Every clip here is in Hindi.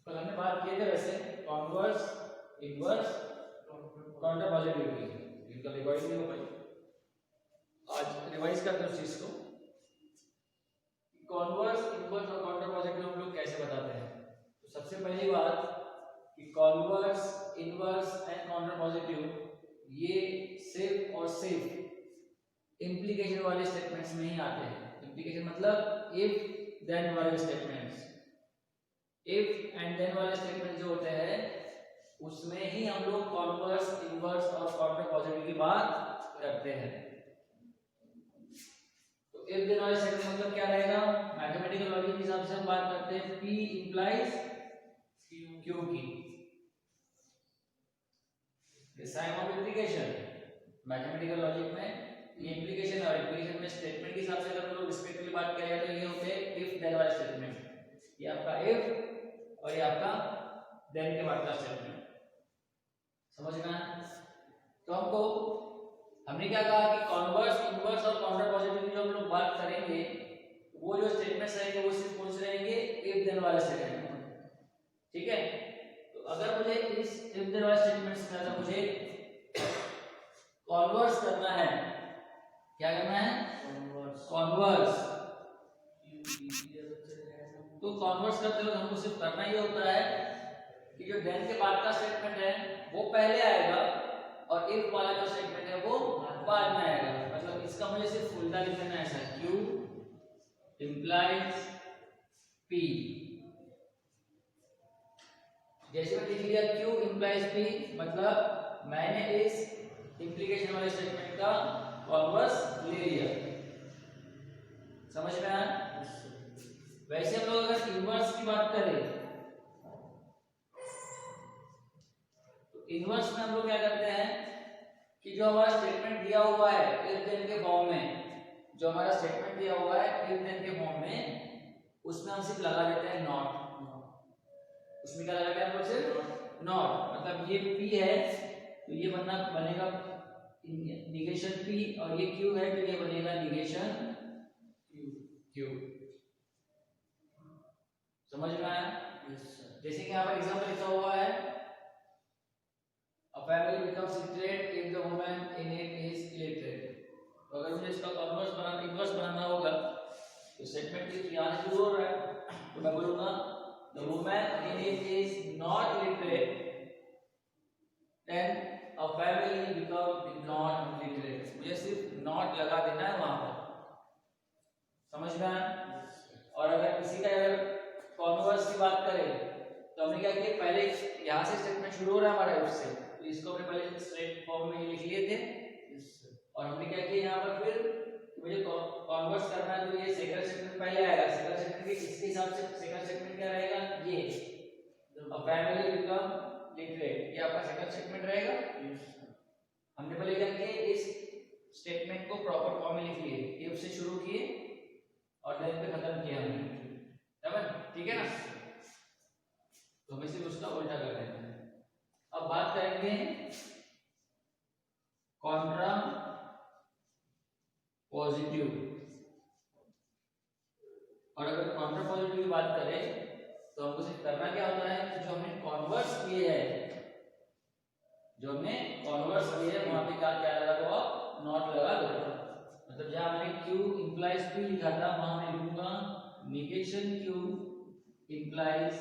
कल हमने बात किए थे वैसे कॉन्वर्स, इनवर्स, काउंटर पॉजिटिव की, इनका रिवाइज नहीं हो पाई, आज रिवाइज करते हैं उस चीज को। कॉन्वर्स, इनवर्स और काउंटर पॉजिटिव हम लोग कैसे बताते हैं। तो सबसे पहली बात कि converse, inverse and counter positive ये सिर्फ और सिर्फ इंप्लीकेशन वाले स्टेटमेंट्स में ही आते हैं। इंप्लीकेशन मतलब इफ देन वाले स्टेटमेंट्स, इफ एंड देन वाले स्टेटमेंट जो होते हैं उसमें ही हम लोग कॉन्वर्स, इनवर्स और काउंटर पॉजिटिव की बात करते हैं। तो इफ देन वाले स्टेटमेंट मतलब क्या रहेगा, मैथमेटिकल लॉजिक के हिसाब से हम बात करते हैं P इंप्लाइज Q की, sign of implication. Mathematical logic में ये इंप्लीकेशन और इंप्लीकेशन में स्टेटमेंट के हिसाब से अगर हम लोग रिस्पेक्टिवली बात करें तो ये होते हैं इफ देन वाले स्टेटमेंट। ये आपका इफ और ये आपका देन के बाद का स्टेटमेंट, समझ में आया। तो हमने क्या कहा कि कॉन्वर्स, इनवर्स और काउंटर पॉजिटिव की जो हम लोग बात करेंगे वो जो स्टेटमेंट्स रहेंगे वो सिर्फ कौन से रहेंगे, इफ देन वाले स्टेटमेंट, ठीक है। तो अगर मुझे इस इफ देन वाले स्टेटमेंट्स में अगर मुझे कॉन्वर्स करना है, क्या करना है, कॉन्वर्स, तो कॉन्वर्स करते हुए हमको सिर्फ करना ये होता है कि जो देन के बाद का स्टेटमेंट है वो पहले आएगा और इफ वाला जो स्टेटमेंट है वो बाद में आएगा। मतलब इसका मुझे सिर्फ उल्टा लिख देना है, ऐसा Q इंप्लाइज P। जैसे मैं लिख लिया Q इंप्लाइज P, मतलब मैंने इस इंप्लीकेशन वाले स्टेटमेंट का कॉन्वर्स ले लिया, समझ में आया। वैसे हम लोग अगर इनवर्स की बात करें तो इनवर्स में हम लोग क्या करते हैं कि जो हमारा स्टेटमेंट दिया हुआ है इफ देन के फॉर्म में, जो हमारा स्टेटमेंट दिया हुआ है इफ देन के फॉर्म में, उसमें हम सिर्फ लगा देते हैं नॉट। उसमें क्या लगाते हैं हम लोग, सिर्फ नॉट। मतलब ये P है तो ये बनेगा निगेशन P, और ये Q है तो ये बनेगा निगेशन Q। समझ में आया। जैसे कि यहाँ पर एग्जांपल लिखा हुआ है A family becomes literate if the woman in it is illiterate। तो अगर मुझे इसका कॉन्वर्स बनाना, इनवर्स बनाना होगा तो स्टेटमेंट की यहाँ से शुरू हो रहा है तो मैं बोलूंगा the woman in it is not illiterate then a family become not literate। मुझे सिर्फ not लगा देना है वहां पर, समझ में आया। और अगर किसी का अगर कॉन्वर्स की बात करें तो हमने क्या किया, पहले यहाँ से स्टेटमेंट शुरू हो रहा है हमारा if से, तो इसको हमने पहले स्ट्रेट फॉर्म में लिख लिए थे और हमने क्या किया यहाँ पर फिर मुझे कॉन्वर्स करना है तो ये सेकंड स्टेटमेंट पहले आएगा। सेकंड स्टेटमेंट के इसके हिसाब से सेकंड स्टेटमेंट क्या रहेगा, ये a family become literate, ये आपका सेकंड स्टेटमेंट रहेगा। हमने पहले क्या किया, इस स्टेटमेंट को प्रॉपर फॉर्म में लिख लिए, if से शुरू किए और देन पे खत्म किया हमने, ठीक है ना। तो हमें सिर्फ उसका उल्टा कर देना है। अब बात करेंगे कॉन्ट्रा पॉजिटिव। और अगर कॉन्ट्रा पॉजिटिव की बात करें तो हमको सिर्फ करना क्या होता है कि जो हमने कॉन्वर्स किए हैं, जो हमने कॉन्वर्स किए हैं वहां पे क्या क्या लगा दो, नॉट लगा दो। मतलब जहां हमने Q इंप्लाइज P लिखा था वहां मैं लिखूंगा negation Q implies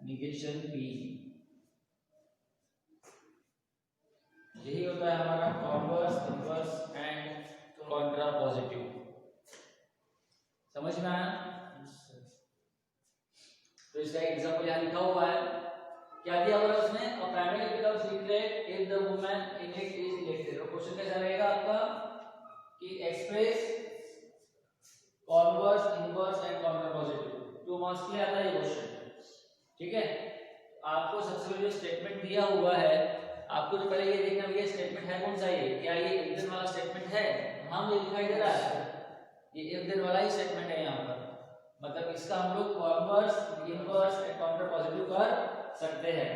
negation P। यही होता है हमारा converse, inverse and Contra positive. समझ में आया। तो इसका एग्जांपल यहाँ लिखा हुआ है, क्या दिया हुआ है उसमें, a family becomes literate if the woman in it is illiterate। और क्वेश्चन कैसा रहेगा आपका कि express converse, inverse and Contra positive. 2 marks के लिए आता है ये क्वेश्चन, ठीक है। आपको सबसे पहले जो स्टेटमेंट दिया हुआ है आपको तो पहले ये देखना है स्टेटमेंट है कौन सा, ये क्या ये इफ देन वाला स्टेटमेंट है। हम ये दिखाई दे रहा है ये इफ देन वाला ही स्टेटमेंट है यहाँ पर, मतलब इसका हम लोग converse, inverse and counter positive कर सकते हैं,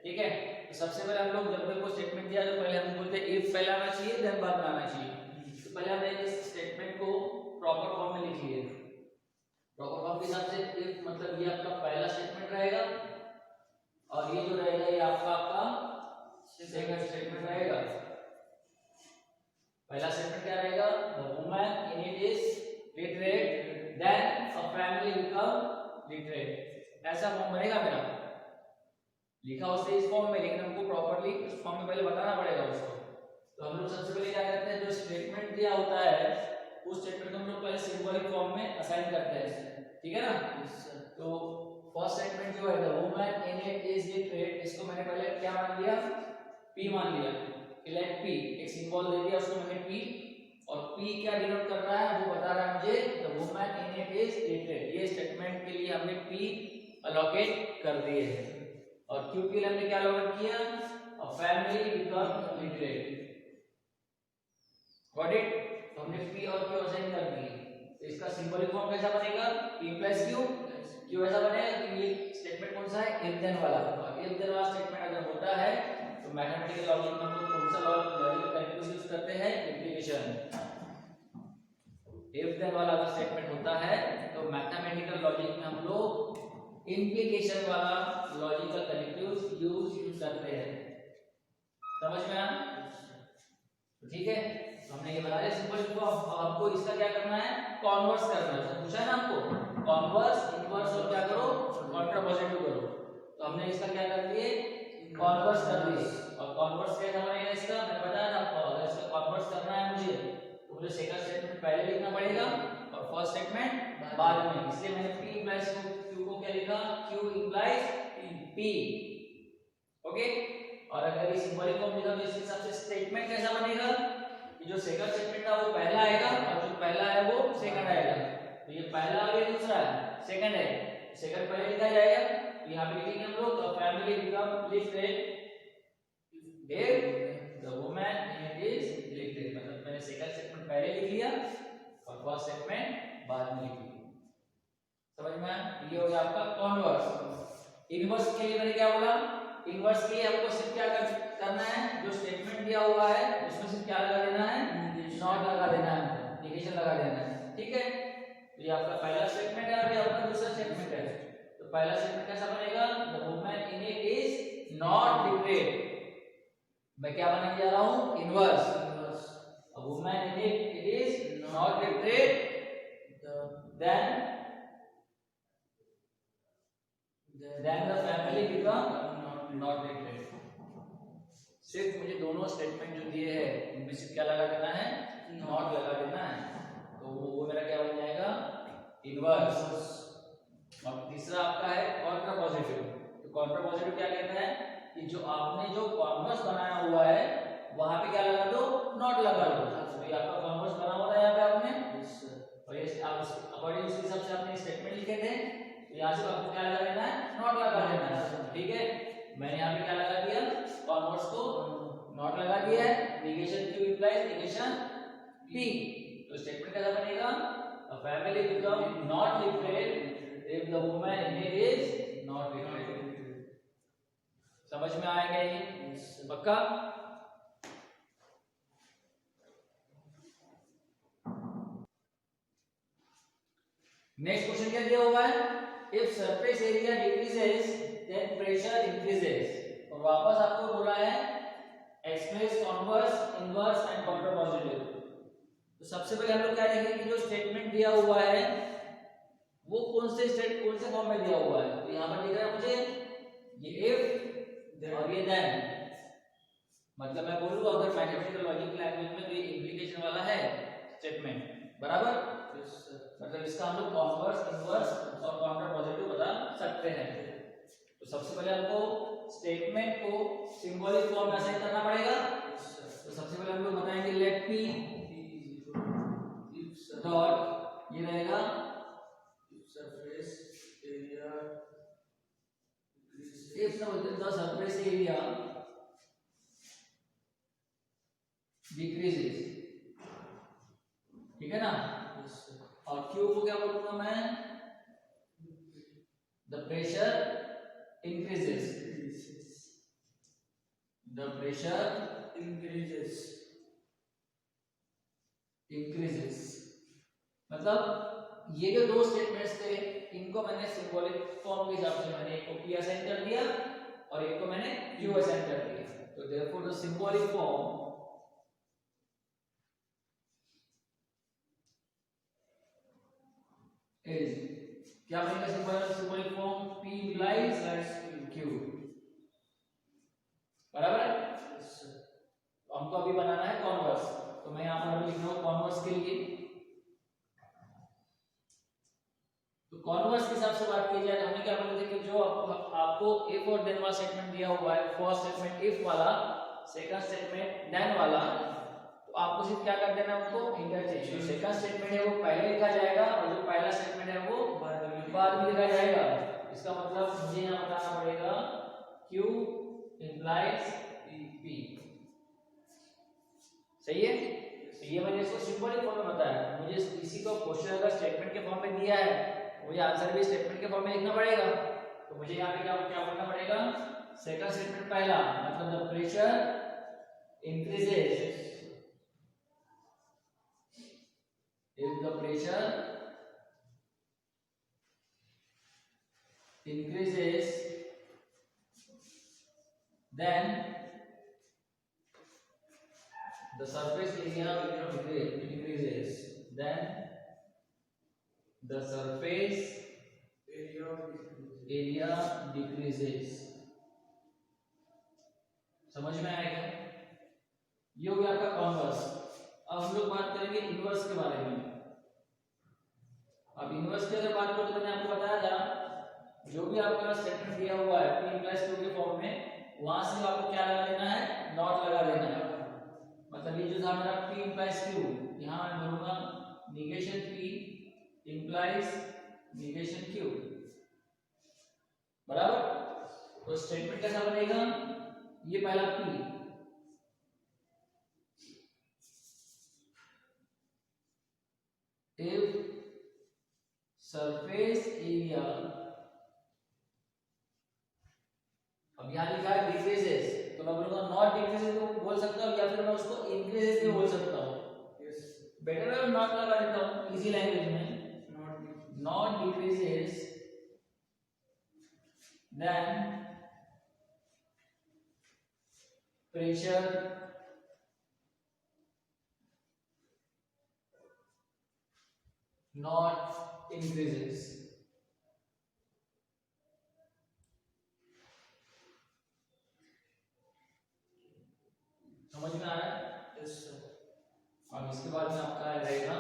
ठीक है। तो सबसे पहले हम लोग जब भी कोई स्टेटमेंट दिया तो पहले हम बोलते हैं इफ पहले आना चाहिए देन बाद में आना चाहिए। तो पहले हमने इस स्टेटमेंट को प्रॉपर फॉर्म में लिख लिए। प्रॉपर फॉर्म के हिसाब से इफ मतलब ये आपका पहला स्टेटमेंट रहेगा और ये जो रहेगा ये आपका सेकंड स्टेटमेंट रहेगा। पहला स्टेटमेंट क्या रहेगा, the woman in it is literate then a family become literate. ऐसा फॉर्म बनेगा मेरा, लिखा उससे इस फॉर्म में, लेकिन हमको प्रॉपर्ली उस फॉर्म में पहले बताना पड़ेगा उसको। तो हम लोग सबसे पहले क्या करते हैं, जो स्टेटमेंट दिया होता है उस स्टेटमेंट को हम लोग पहले सिंबॉलिक फॉर्म में असाइन करते हैं, ठीक है ना। तो फर्स्ट स्टेटमेंट जो है the woman in it is literate, इसको मैंने पहले क्या मान लिया, पी मान लिया। लेट पी, एक सिंबल दे दिया उसको मैंने पी, और पी क्या डिनोट कर रहा है वो बता रहा है मुझे, the woman in it is literate. ये स्टेटमेंट के लिए हमने पी अलोकेट कर दिए हैं। और क्यू के लिए हमने क्या अलोकेट किया, अ family become literate. Got it. तो हमने पी और क्यू असाइन कर दिए। तो इसका सिंबॉलिक फॉर्म कैसा बनेगा, p प्लस क्यू। क्यू ऐसा बनेगा कि ये स्टेटमेंट कौन सा है, इफ देन वाला। और इफ देन वाला स्टेटमेंट अगर होता है तो मैथमेटिकल लॉजिक में हम लोग कौन सा लॉजिकल कैरेक्टरिस्टिक्स यूज करते हैं, इंप्लीकेशन। इफ देन वाला अगर स्टेटमेंट होता है तो मैथमेटिकल लॉजिक में हम लोग इंप्लीकेशन वाला लॉजिकल कैरेक्टरिस्टिक्स यूज करते हैं। समझ में आया, ठीक है। तो हमने ये बता दिया सिंपल फॉर्म। अब आपको इसका क्या करना है, कॉन्वर्स करना है। पूछा है ना आपको, कॉन्वर्स, इनवर्स और क्या करो, कॉन्ट्रापोजिटिव करो। तो हमने इसका क्या कर दिए, कॉन्वर्स कर दिए। और कॉन्वर्स कैसा बनेगा इसका, मैंने बताया ना आपको, अगर इसका कॉन्वर्स करना है मुझे तो मुझे सेकंड स्टेटमेंट पहले लिखना पड़ेगा और फर्स्ट स्टेटमेंट बाद में। इसलिए मैंने p इम्प्लाइज q को क्या लिखा, q इम्प्लाइज p। ओके। और अगर ये सिंबॉलिक फॉर्म लिखा तो इस हिसाब से स्टेटमेंट कैसा बनेगा, कि जो सेकंड स्टेटमेंट था वो पहला आएगा और जो पहला है वो सेकंड आएगा। तो ये पहला और ये दूसरा है, सेकंड है, सेकंड पहले लिखा जाएगा। तो यहाँ पे लिखेंगे हम लोग, the family become literate if the woman in it is literate. मतलब मैंने सेकंड स्टेटमेंट पहले लिख लिया और फर्स्ट स्टेटमेंट बाद में लिख लिया। समझ में आया, ये हो गया आपका कॉन्वर्स। इनवर्स के लिए मैंने क्या बोला, इनवर्स के लिए आपको सिर्फ क्या करना है, जो स्टेटमेंट दिया हुआ है उसमें सिर्फ क्या लगा देना है, नॉट लगा देना है, नेगेशन लगा देना है, ठीक है। तो ये आपका पहला स्टेटमेंट है और ये आपका दूसरा स्टेटमेंट है। तो पहला स्टेटमेंट कैसा बनेगा, the woman in it is not literate. मैं क्या बनाने जा रहा हूं, inverse. A woman in it is not literate then the family become not literate। सिर्फ मुझे दोनों स्टेटमेंट जो दिए हैं उनमें से क्या लगा देना है, नॉट लगा देना है। तो वो मेरा क्या बन जाएगा, इनवर्स। और तीसरा आपका है कॉन्ट्रापोजिटिव। तो कॉन्ट्रापोजिटिव क्या कहता है कि जो आपने जो कॉन्वर्स बनाया हुआ है वहां पे क्या लगा दो, नॉट लगा दो। तो ये आपका कॉन्वर्स बना हुआ था यहाँ पे आपने, और ये आप अकॉर्डिंग उस हिसाब से आपने स्टेटमेंट लिखे थे। तो यहाँ से आपको क्या लगा देना है, नॉट लगा देना है, ठीक है। मैंने यहाँ पे क्या लगा दिया, कॉन्वर्स को नॉट लगा दिया है। Negation q implies negation p। तो स्टेटमेंट कैसा बनेगा, अ family become not literate if the woman in it is not literate. समझ में आएगा ये पक्का। नेक्स्ट क्वेश्चन क्या दिया हुआ है, if surface area decreases then pressure increases. और वापस आपको बोला है express converse, inverse and contrapositive. तो सबसे पहले हम लोग क्या देखेंगे कि जो स्टेटमेंट दिया हुआ है वो कौन से फॉर्म में दिया हुआ है। तो यहाँ पर दिख रहा है मुझे ये इफ और ये देन। मतलब मैं बोलूँ अगर मैथमेटिकल लॉजिक लैंग्वेज में तो ये इंप्लीकेशन वाला है स्टेटमेंट, बराबर। मतलब इसका हम लोग कॉन्वर्स, इनवर्स और कॉन्ट्रापोजिटिव बता सकते हैं। तो सबसे पहले आपको स्टेटमेंट को सिंबॉलिक फॉर्म में असाइन करना पड़ेगा। तो सबसे पहले हम लोग बताएंगे लेट p डॉट, ये रहेगा surface area if the surface area decreases, ठीक है ना। और Q को क्या बोलूंगा मैं, the pressure increases, the pressure increases. मतलब ये जो दो स्टेटमेंट्स थे इनको मैंने सिंबॉलिक फॉर्म के हिसाब से मैंने एक को P असाइन कर दिया और एक को मैंने Q असाइन कर दिया, तो therefore the symbolic form is, क्या बनेगा symbolic form, P implies Q, बराबर है। हमको अभी बनाना है कॉन्वर्स, तो मैं यहाँ पर लिख रहा हूँ कॉन्वर्स के लिए। तो कॉन्वर्स के हिसाब से बात की जाए तो हमने क्या बोले थे कि जो आपको इफ और देन वाला स्टेटमेंट दिया हुआ है, फर्स्ट स्टेटमेंट इफ वाला, सेकंड स्टेटमेंट देन वाला, तो आपको सिर्फ क्या कर देना है, उनको इंटरचेंज। जो सेकंड स्टेटमेंट है वो पहले लिखा जाएगा और जो पहला स्टेटमेंट है वो बाद में लिखा जाएगा। इसका मतलब मुझे यहाँ बताना पड़ेगा Q implies P, सही है। तो ये मैंने इसको सिंबॉलिक फॉर्म में बताया। मुझे इसी को क्वेश्चन अगर स्टेटमेंट के फॉर्म में दिया है, मुझे आंसर भी स्टेटमेंट के फॉर्म में लिखना पड़ेगा। तो मुझे यहाँ पे क्या बोलना पड़ेगा, सेकंड स्टेटमेंट पहला, मतलब the pressure increases if the pressure increases then the surface area increases, then the surface area decreases। समझ में आएगा? ये हो गया आपका कॉन्वर्स। अब हम लोग बात करेंगे इनवर्स के बारे में। अब इनवर्स की अगर बात करें तो मैंने आपको बताया था, जो भी आपका स्टेटमेंट दिया हुआ है P implies Q के फॉर्म में, वहां से आपको क्या लगा देना है, नॉट लगा देना है। मतलब ये जो था मेरा P implies Q, यहाँ मैं बोलूंगा negation P implies negation Q, बराबर। तो स्टेटमेंट कैसा बनेगा, ये पहला P, if सरफेस एरिया, अब यहाँ लिखा है डिक्रीजेस, तो मैं बोलूंगा नॉट डिक्रीजेस को बोल सकता हूँ, या फिर मैं उसको इंक्रीजेस भी बोल सकता हूँ। बेटर है नॉट लगा देता हूँ इजी लैंग्वेज में, not decreases then pressure not increases। समझ में आ रहा है? Yes sir. अब इसके बाद में आपका रहेगा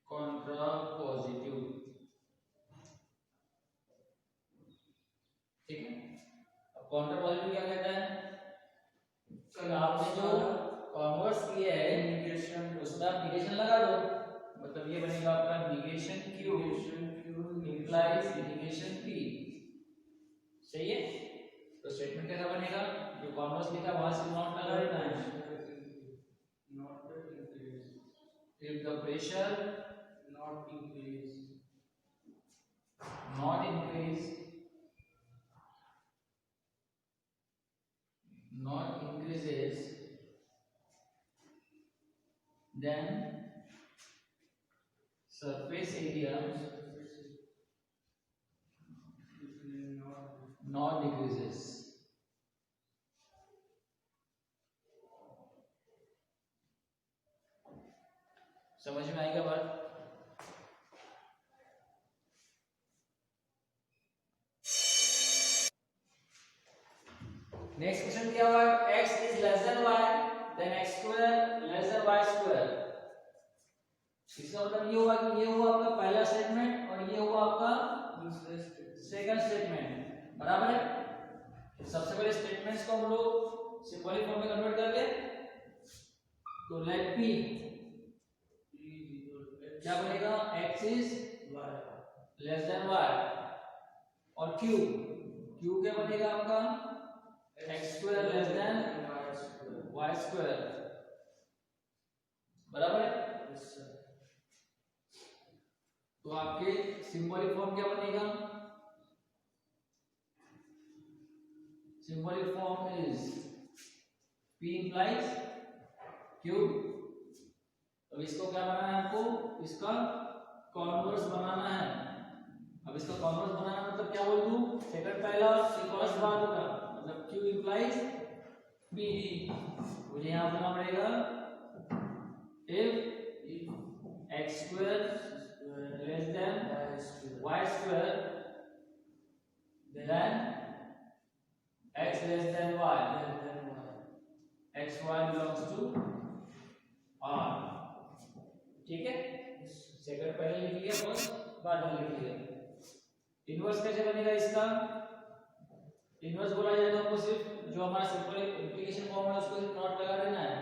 कॉन्ट्रा पॉजिटिव, ठीक है। अब कॉन्ट्रा पॉजिटिव क्या कहता है, सर आपने जो कॉन्वर्स किया है निगेशन, उसमें आप निगेशन लगा दो, मतलब ये बनेगा आपका negation Q implies negation P, सही है। तो स्टेटमेंट कैसा बनेगा, जो कॉन्वर्स लिखा वहां से नॉट लगा देना है, if the pressure not increase not increases then surface area not decreases। समझ में आएगा बात? नेक्स्ट क्वेश्चन क्या हुआ, x is less than y then x square less than y square। इसका मतलब ये हुआ कि ये हुआ आपका पहला स्टेटमेंट और ये हुआ आपका सेकंड स्टेटमेंट, बराबर है। तो सबसे पहले स्टेटमेंट्स को हम लोग सिंबॉलिक फॉर्म में कन्वर्ट कर ले, तो लेट p क्या बनेगा, x is less than y, और q क्या बनेगा आपका x square less than y square, बराबर है। तो आपके सिंबॉलिक फॉर्म क्या बनेगा, symbolic form is P implies Q। अब इसको क्या बनाना है आपको, इसका कॉन्वर्स बनाना है, अब इसका कॉन्वर्स बनाना मतलब क्या बोल दूं, सेकंड पहला इक्वल्स बाद होगा, मतलब Q implies PD। मुझे यहाँ बोलना पड़ेगा if x square less than y square then x less than y, x y belongs to R। ठीक है, सेकंड पहले लिख लिया, फर्स्ट बाद में लिख लिया। इनवर्स कैसे बनेगा इसका, इनवर्स बोला जाए तो हमको सिर्फ जो हमारा सिंपल इंप्लीकेशन फॉर्म है उसको सिर्फ नॉट लगा देना है।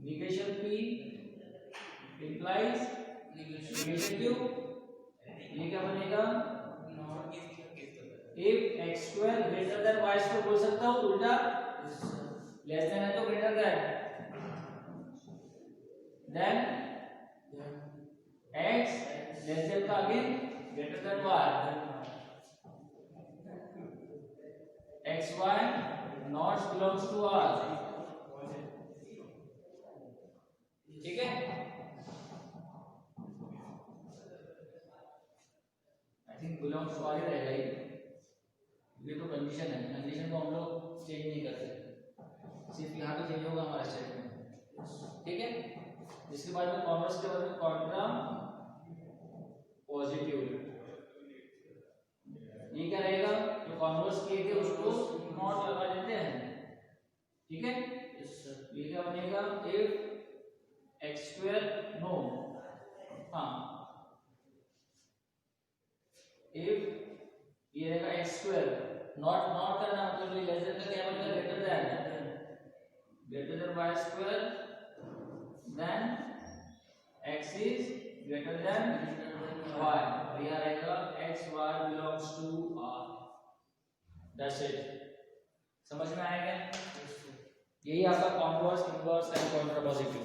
Negation P implies negation Q, ये क्या बनेगा, if x square greater than y square बोल सकता हूँ उल्टा, लेस देन है तो greater than x less than का again greater than y, x y not belongs to R। ठीक है, I think belongs to R ही रहेगा ये तो कंडीशन है, कंडीशन को हम लोग चेंज नहीं कर सकते, सिर्फ यहाँ पे चेंज होगा हमारा स्टेटमेंट। ठीक है, इसके बाद में कॉन्वर्स के बाद में कॉन्ट्रा पॉजिटिव, ये क्या रहेगा, जो कॉन्वर्स किए थे उसको नॉट लगा देते हैं। ठीक है, ये क्या बनेगा, इफ x square नो, हाँ इफ ये रहेगा x square नॉट नॉट करना मतलब ये लेस देन का क्या बनेगा, greater than y square then x is greater than y, और यहाँ रहेगा x y belongs to R। That's it, समझ में आएगा, यही आपका converse, inverse and Contra positive.